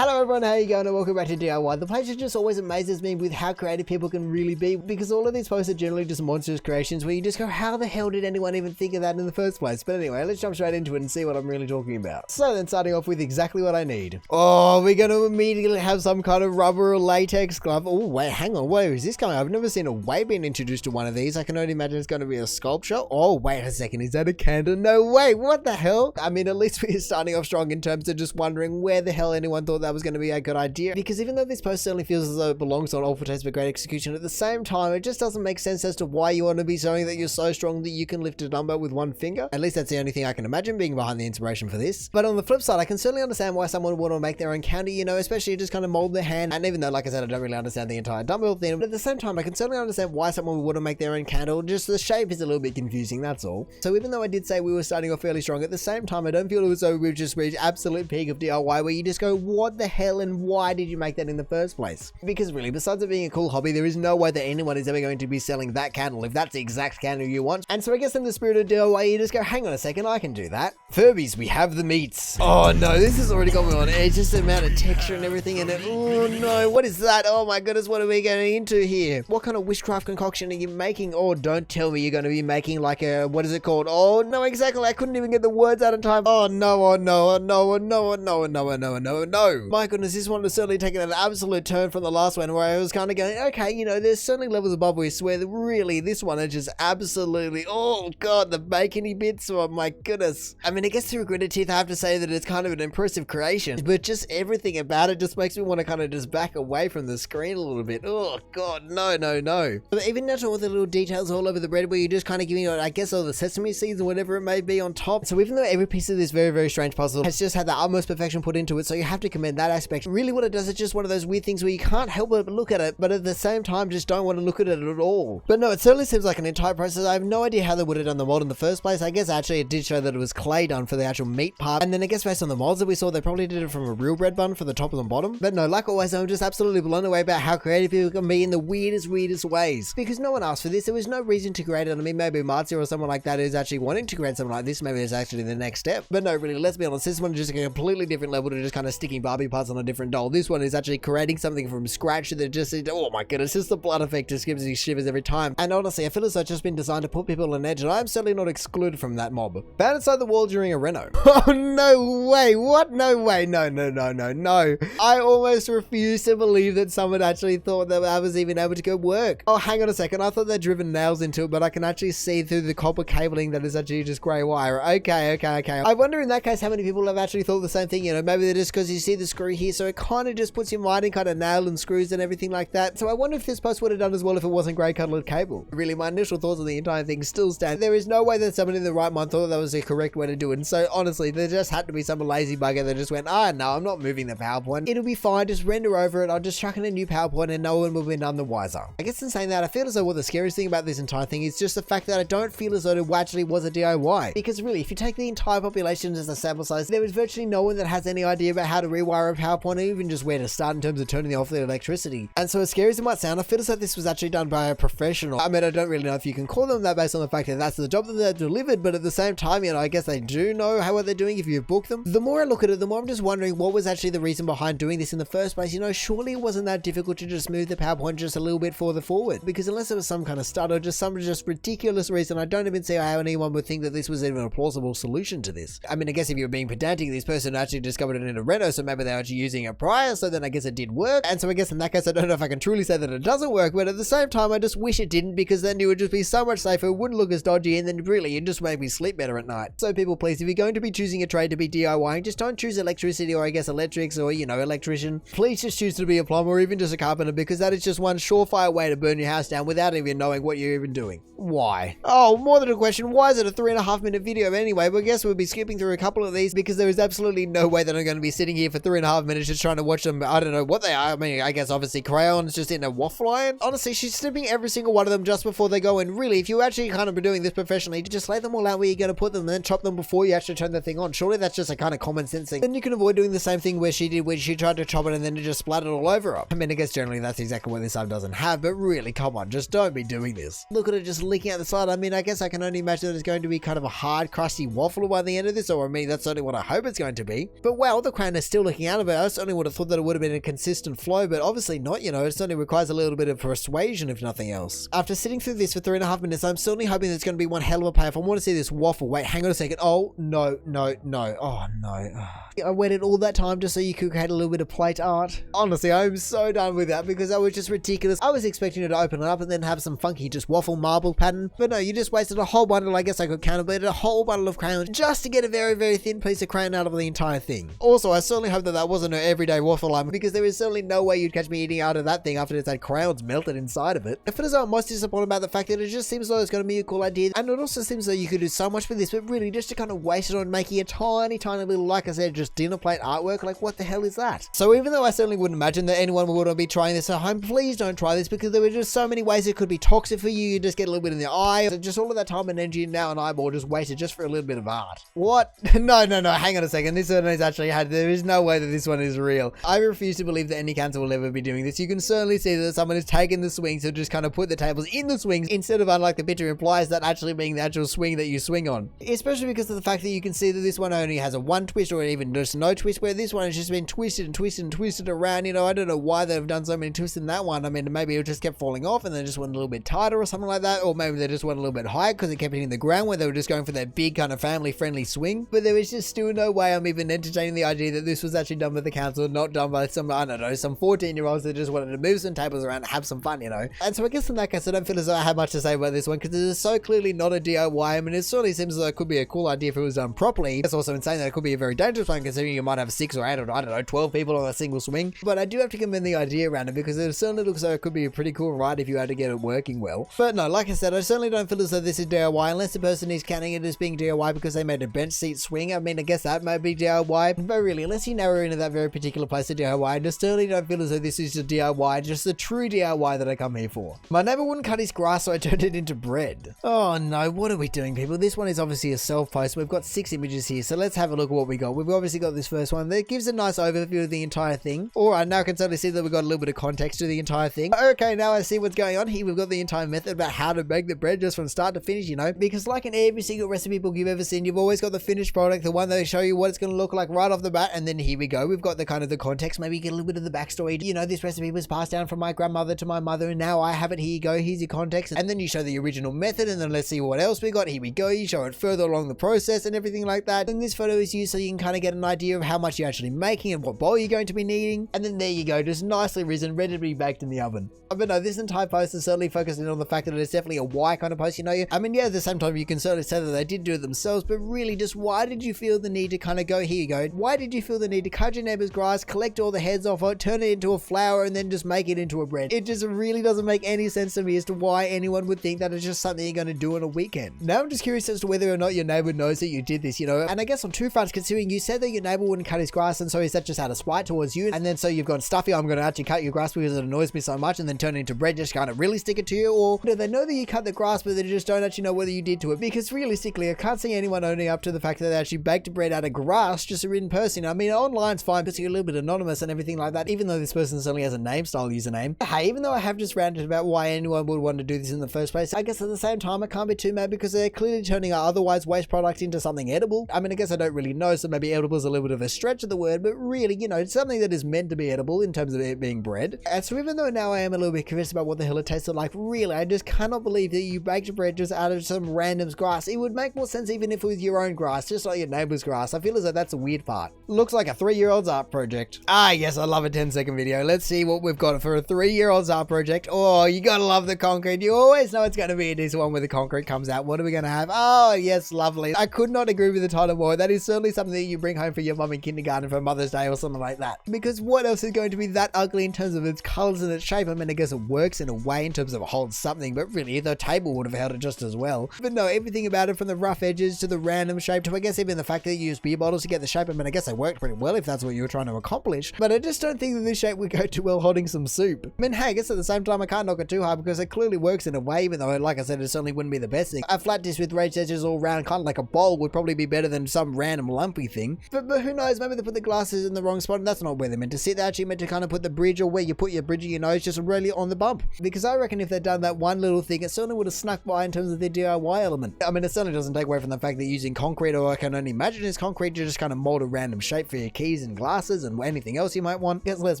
Hello everyone, how you going and welcome back to DIY. The place just always amazes me with how creative people can really be, because all of these posts are generally just monstrous creations where you just go, how the hell did anyone even think of that in the first place? But anyway, let's jump straight into it and see what I'm really talking about. So then, starting off with exactly what I need. Oh, we're going to immediately have some kind of rubber or latex glove. Oh wait, hang on, where is this coming? I've never seen a way being introduced to one of these. I can only imagine it's going to be a sculpture. Oh wait a second, is that a candle? No way, what the hell? I mean, at least we're starting off strong in terms of just wondering where the hell anyone thought that was going to be a good idea, because even though this post certainly feels as though it belongs on all for taste but great execution, at the same time it just doesn't make sense as to why you want to be showing that you're so strong that you can lift a dumbbell with one finger. At least that's the only thing I can imagine being behind the inspiration for this. But on the flip side, I can certainly understand why someone would want to make their own counter, you know, especially just kind of mold their hand. And even though, like I said, I don't really understand the entire dumbbell thing, but at the same time I can certainly understand why someone would want to make their own candle. Just the shape is a little bit confusing, that's all. So even though I did say we were starting off fairly strong, at the same time I don't feel as though we've just reached absolute peak of DIY where you just go, what the hell and why did you make that in the first place? Because really, besides it being a cool hobby, there is no way that anyone is ever going to be selling that candle if that's the exact candle you want. And so I guess in the spirit of DIY, you just go, hang on a second, I can do that. Furbies, we have the meats. Oh no, this has already got me on edge, just the amount of texture and everything in it. Oh no, what is that? Oh my goodness, what are we getting into here? What kind of witchcraft concoction are you making? Oh, don't tell me you're going to be making like a, what is it called? Oh no, exactly, I couldn't even get the words out in time. Oh no, oh no, oh no, oh no, oh no, oh no, oh no, oh no, oh no. My goodness, this one has certainly taken an absolute turn from the last one where I was kind of going, okay, you know, there's certainly levels above where I swear that really this one is just absolutely, oh god, the bacony bits, oh my goodness. I mean, I guess through gritted teeth I have to say that it's kind of an impressive creation, but just everything about it just makes me want to kind of just back away from the screen a little bit. Oh god, no, no, no. But even down to all the little details all over the bread where you're just kind of giving it, I guess, all the sesame seeds or whatever it may be on top. So even though every piece of this very, very strange puzzle has just had the utmost perfection put into it, so you have to commend that aspect. Really what it does is just one of those weird things where you can't help but look at it, but at the same time just don't want to look at it at all. But no, it certainly seems like an entire process. I have no idea how they would have done the mold in the first place. I guess actually it did show that it was clay done for the actual meat part, and then I guess based on the molds that we saw, they probably did it from a real bread bun for the top and the bottom. But no, like always, I'm just absolutely blown away about how creative people can be in the weirdest ways, because no one asked for this. There was no reason to create it. I mean, maybe Marzia or someone like that is actually wanting to create something like this. Maybe it's actually the next step. But no, really, let's be honest, this one is just a completely different level to just kind of sticking Barbie parts on a different doll. This one is actually creating something from scratch that just, oh my goodness, just the blood effect just gives me shivers every time. And honestly, I feel as though it's just been designed to put people on edge, and I'm certainly not excluded from that mob. Found inside the wall during a reno. Oh no way, what? No way, no, no, no, no, no. I almost refuse to believe that someone actually thought that I was even able to go work. Oh, hang on a second, I thought they'd driven nails into it, but I can actually see through the copper cabling that is actually just grey wire. Okay. I wonder in that case how many people have actually thought the same thing, you know, maybe they're just because you see the screw here, so it kind of just puts your mind in kind of nail and screws and everything like that. So I wonder if this post would have done as well if it wasn't grey colored cable. Really, my initial thoughts on the entire thing still stand. There is no way that someone in the right mind thought that was the correct way to do it. And so honestly, there just had to be some lazy bugger that just went, no, I'm not moving the PowerPoint. It'll be fine, just render over it. I'll just chuck in a new PowerPoint and no one will be none the wiser. I guess in saying that, I feel as though what the scariest thing about this entire thing is just the fact that I don't feel as though it actually was a DIY. Because really, if you take the entire population as a sample size, there is virtually no one that has any idea about how to rewire a PowerPoint or even just where to start in terms of turning off the electricity. And so as scary as it might sound, I feel as though this was actually done by a professional. I mean, I don't really know if you can call them that based on the fact that that's the job that they've delivered, but at the same time, you know, I guess they do know how what they're doing if you book them. The more I look at it, the more I'm just wondering what was actually the reason behind doing this in the first place. You know, surely it wasn't that difficult to just move the PowerPoint just a little bit further forward, because unless it was some kind of start or just some just ridiculous reason, I don't even see how anyone would think that this was even a plausible solution to this. I mean, I guess if you were being pedantic, this person actually discovered it in a reno, so maybe they were actually using it prior, so then I guess it did work. And so I guess in that case, I don't know if I can truly say that it doesn't work, but at the same time, I just wish it didn't, because then it would just be so much safer, it wouldn't look as dodgy, and then really, it just make me sleep better at night. So people, please, if you're going to be choosing a trade to be DIYing, just don't choose electricity or I guess electrics or, you know, electrician. Please just choose to be a plumber or even just a carpenter, because that is just one surefire way to burn your house down without even knowing what you're even doing. Why? Oh, more than a question, why is it a 3.5 minute video anyway? But I guess we'll be skipping through a couple of these because there is absolutely no way that I'm going to be sitting here for 3.5 minutes just trying to watch them. I don't know what they are. I mean, I guess obviously Crayon's just in a waffle iron. Honestly, she's snipping every single one of them just before they go, and really, if you actually kind of be doing this professionally, just lay them all out where you're going to put them and then chop them before you actually turn the thing on. Surely that's just a kind of common sense thing. Then you can avoid doing the same thing where she did when she tried to chop it and then it just splattered all over her. I mean, I guess generally that's exactly what this side doesn't have, but really, come on, just don't be doing this. Look at it just leaking out the side. I mean, I guess I can only imagine that it's going to be kind of a hard, crusty waffle by the end of this, or I mean, that's certainly what I hope it's going to be. But wow, the crayon is still looking looking out of it, I certainly would have thought that it would have been a consistent flow, but obviously not, you know, it certainly requires a little bit of persuasion if nothing else. After sitting through this for 3.5 minutes, I'm certainly hoping there's going to be one hell of a payoff. I want to see this waffle. Wait, hang on a second. Oh, no. Oh, no. I waited all that time just so you could create a little bit of plate art. Honestly, I'm so done with that because that was just ridiculous. I was expecting you to open it up and then have some funky just waffle marble pattern, but no, you just wasted a whole bundle, I guess I could count it, but a whole bundle of crayons just to get a very, very thin piece of crayon out of the entire thing. Also, I certainly hope that that wasn't an everyday waffle line because there is certainly no way you'd catch me eating out of that thing after it's had crayons melted inside of it. I feel as though I'm most disappointed about the fact that it just seems like it's going to be a cool idea, and it also seems like you could do so much with this, but really just to kind of waste it on making a tiny little, like I said, just dinner plate artwork, like what the hell is that? So even though I certainly wouldn't imagine that anyone would be trying this at home, please don't try this because there were just so many ways it could be toxic for you. You just get a little bit in the eye, so just all of that time and energy now an eyeball just wasted just for a little bit of art. What? No, hang on a second. This one is actually there is no way that this one is real. I refuse to believe that any cancer will ever be doing this. You can certainly see that someone has taken the swings to just kind of put the tables in the swings instead of, unlike the picture implies, that actually being the actual swing that you swing on. Especially because of the fact that you can see that this one only has a one twist or even just no twist, where this one has just been twisted around. You know, I don't know why they've done so many twists in that one. I mean, maybe it just kept falling off and they just went a little bit tighter or something like that, or maybe they just went a little bit higher because it kept hitting the ground where they were just going for that big kind of family friendly swing. But there was just still no way I'm even entertaining the idea that this was actually done by the council, not done by some, I don't know, some 14-year-olds that just wanted to move some tables around and have some fun, you know. And so I guess in that case I don't feel as though I have much to say about this one because it is so clearly not a DIY. I mean, it certainly seems as though it could be a cool idea if it was done properly. It's also insane that it could be a very dangerous one considering you might have 6 or 8 or I don't know, 12 people on a single swing. But I do have to commend the idea around it because it certainly looks like it could be a pretty cool ride if you had to get it working well. But no, like I said, I certainly don't feel as though this is DIY unless the person is counting it as being DIY because they made a bench seat swing. I mean, I guess that might be DIY, but really, unless you narrow into that very particular place of DIY, I just certainly don't feel as though this is a DIY, just the true DIY that I come here for. My neighbor wouldn't cut his grass, so I turned it into bread. Oh no, what are we doing, people? This one is obviously a self-post. We've got 6 images here, so let's have a look at what we got. We've obviously got this first one that gives a nice overview of the entire thing. Alright, now I can certainly see that we've got a little bit of context to the entire thing. Okay, now I see what's going on here. We've got the entire method about how to bake the bread just from start to finish, you know, because like in every single recipe book you've ever seen, you've always got the finished product, the one that they show you what it's going to look like right off the bat, and then here we go. We've got the kind of the context, maybe you get a little bit of the backstory. You know, this recipe was passed down from my grandmother to my mother, and now I have it. Here you go. Here's your context. And then you show the original method, and then let's see what else we got. Here we go. You show it further along the process and everything like that. And this photo is used so you can kind of get an idea of how much you're actually making and what bowl you're going to be needing. And then there you go, just nicely risen, ready to be baked in the oven. But no, this entire post is certainly focusing on the fact that it's definitely a why kind of post, you know. I mean, yeah, at the same time, you can certainly say that they did do it themselves, but really just why did you feel the need to kind of go, here you go, why did you feel the need to cut your neighbor's grass, collect all the heads off it, turn it into a flour, and then just make it into a bread? It just really doesn't make any sense to me as to why anyone would think that it's just something you're going to do on a weekend. Now I'm just curious as to whether or not your neighbor knows that you did this, you know. And I guess on two fronts, considering you said that your neighbor wouldn't cut his grass, and so is that just out of spite towards you? And then so you've gone, Stuffy, I'm going to actually cut your grass because it annoys me so much, and then turn it into bread just kind of really stick it to you? Or do they know that you cut the grass but they just don't actually know whether you did to it? Because realistically, I can't see anyone owning up to the fact that they actually baked bread out of grass, just in person. I mean, online's fine because you're a little bit anonymous and everything like that, even though this person certainly has a name style username. Hey, even though I have just ranted about why anyone would want to do this in the first place, I guess at the same time I can't be too mad because they're clearly turning our otherwise waste product into something edible. I mean, I guess I don't really know, so maybe edible is a little bit of a stretch of the word, but really, you know, it's something that is meant to be edible in terms of it being bread. And so even though now I am a little bit curious about what the hell it tasted like, really, I just cannot believe that you baked bread just out of some random's grass. It would make more sense even if it was your own grass, just like your neighbor's grass. I feel as though that's a weird part. Looks like a 3-year-old's art project. Ah, yes, I love a 10-second video. Let's see what we've got for a 3-year-old's art project. Oh, you gotta love the concrete. You always know it's gonna be a decent one where the concrete comes out. What are we gonna have? Oh, yes, lovely. I could not agree with the title more. That is certainly something that you bring home for your mum in kindergarten for Mother's Day or something like that. Because what else is going to be that ugly in terms of its colors and its shape? I mean, I guess it works in a way in terms of it holds something, but really the table would have held it just as well. But no, everything about it, from the rough edges to the random shape to I guess even the fact that you use beer bottles to get the shape. I mean, I guess they worked pretty well if that's what you were trying to accomplish, but I just don't think that this shape would go too well holding some soup. I mean, hey, I guess at the same time I can't knock it too hard because it clearly works in a way, even though, like I said, it certainly wouldn't be the best thing. A flat dish with raised edges all round, kind of like a bowl, would probably be better than some random lumpy thing. But who knows, maybe they put the glasses in the wrong spot and that's not where they're meant to sit. They're actually meant to kind of put the bridge, or where you put your bridge of your nose, just really on the bump. Because I reckon if they'd done that one little thing, it certainly would have snuck by in terms of the DIY element. I mean, it certainly doesn't take away from the fact that using concrete, or I can only imagine is concrete, to just kind of mold a random shape for your keys keys and glasses and anything else you might want. Because let's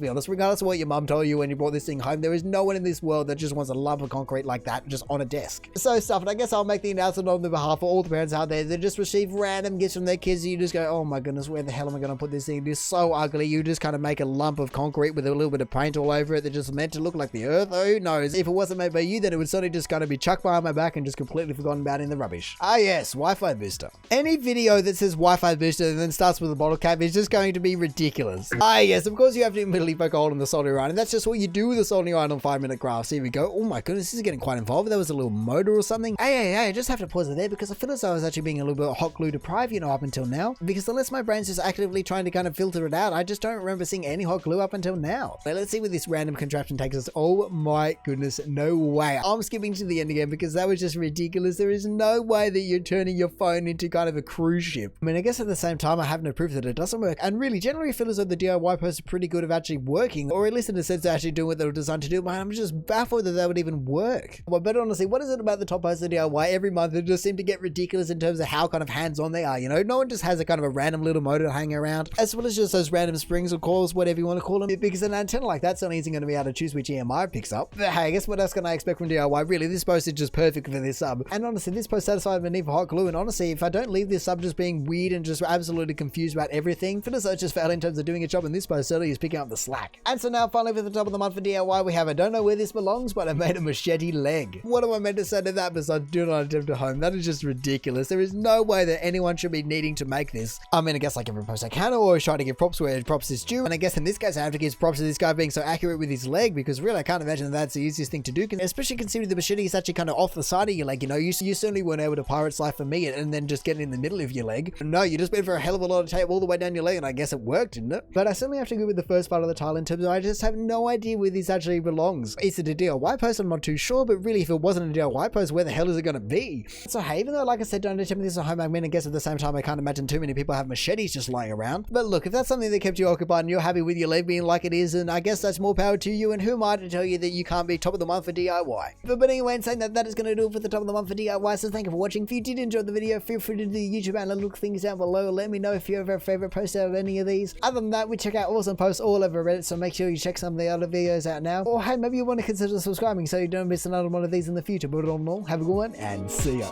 be honest, regardless of what your mum told you when you brought this thing home, there is no one in this world that just wants a lump of concrete like that just on a desk. So stuff, and I guess I'll make the announcement on the behalf of all the parents out there that just receive random gifts from their kids. You just go, oh my goodness, where the hell am I going to put this thing? It is so ugly. You just kind of make a lump of concrete with a little bit of paint all over it that just meant to look like the earth. Oh, who knows? If it wasn't made by you, then it would suddenly just kind of be chucked behind my back and just completely forgotten about in the rubbish. Ah yes, Wi-Fi Booster. Any video that says Wi-Fi Booster and then starts with a bottle cap is just going to be ridiculous. Ah yes, of course you have to immediately poke a hole in the soldering iron, and that's just what you do with a soldering iron on 5-minute crafts. Here we go. Oh my goodness, this is getting quite involved. There was a little motor or something. Hey, I just have to pause it there because I feel as though I was actually being a little bit hot glue deprived, you know, up until now. Because unless my brain's just actively trying to kind of filter it out, I just don't remember seeing any hot glue up until now. Well, let's see where this random contraption takes us. Oh my goodness, no way. I'm skipping to the end again because that was just ridiculous. There is no way that you're turning your phone into kind of a cruise ship. I mean, I guess at the same time, I have no proof that it doesn't work. And really, generally feel as though the DIY posts are pretty good of actually working, or at least in a sense they're actually doing what they were designed to do. But I'm just baffled that that would even work. But honestly, what is it about the top posts of DIY every month that just seem to get ridiculous in terms of how kind of hands-on they are? You know, no one just has a kind of a random little motor hanging around, as well as just those random springs or coils, whatever you want to call them, because an antenna like that certainly isn't going to be able to choose which EMI it picks up. But hey, I guess what else can I expect from DIY? Really, this post is just perfect for this sub. And honestly, this post satisfied my need for hot glue, and honestly, if I don't leave this sub just being weird and just absolutely confused about everything, feel as though it just failed in terms of doing a job, and this post certainly is picking up the slack. And so now finally for the top of the month for DIY, we have, I don't know where this belongs, but I made a machete leg. What am I meant to say to that besides do not attempt to home? That is just ridiculous. There is no way that anyone should be needing to make this. I mean, I guess like every post I can, always try to give props where props is due, and I guess in this case I have to give props to this guy being so accurate with his leg, because really I can't imagine that that's the easiest thing to do, especially considering the machete is actually kind of off the side of your leg. You know, you certainly weren't able to pirate slice for me and then just get in the middle of your leg. No, you just went for a hell of a lot of tape all the way down your leg, and I guess it worked, didn't it? But I certainly have to go with the first part of the tile in terms of I just have no idea where this actually belongs. Is it a DIY post? I'm not too sure, but really if it wasn't a DIY post, where the hell is it going to be? So hey, even though like I said, don't attempt this at home, I mean, I guess at the same time I can't imagine too many people have machetes just lying around. But look, if that's something that kept you occupied and you're happy with your leg being like it is, and I guess that's more power to you, and who am I to tell you that you can't be top of the month for DIY? But anyway, in saying that, that is going to do it for the top of the month for DIY, so thank you for watching. If you did enjoy the video, feel free to do the YouTube and look things down below. Let me know if you have a favorite post out of any of these. Other than that, we check out awesome posts all over Reddit, so make sure you check some of the other videos out now. Or hey, maybe you want to consider subscribing so you don't miss another one of these in the future. But all in all, have a good one and see ya.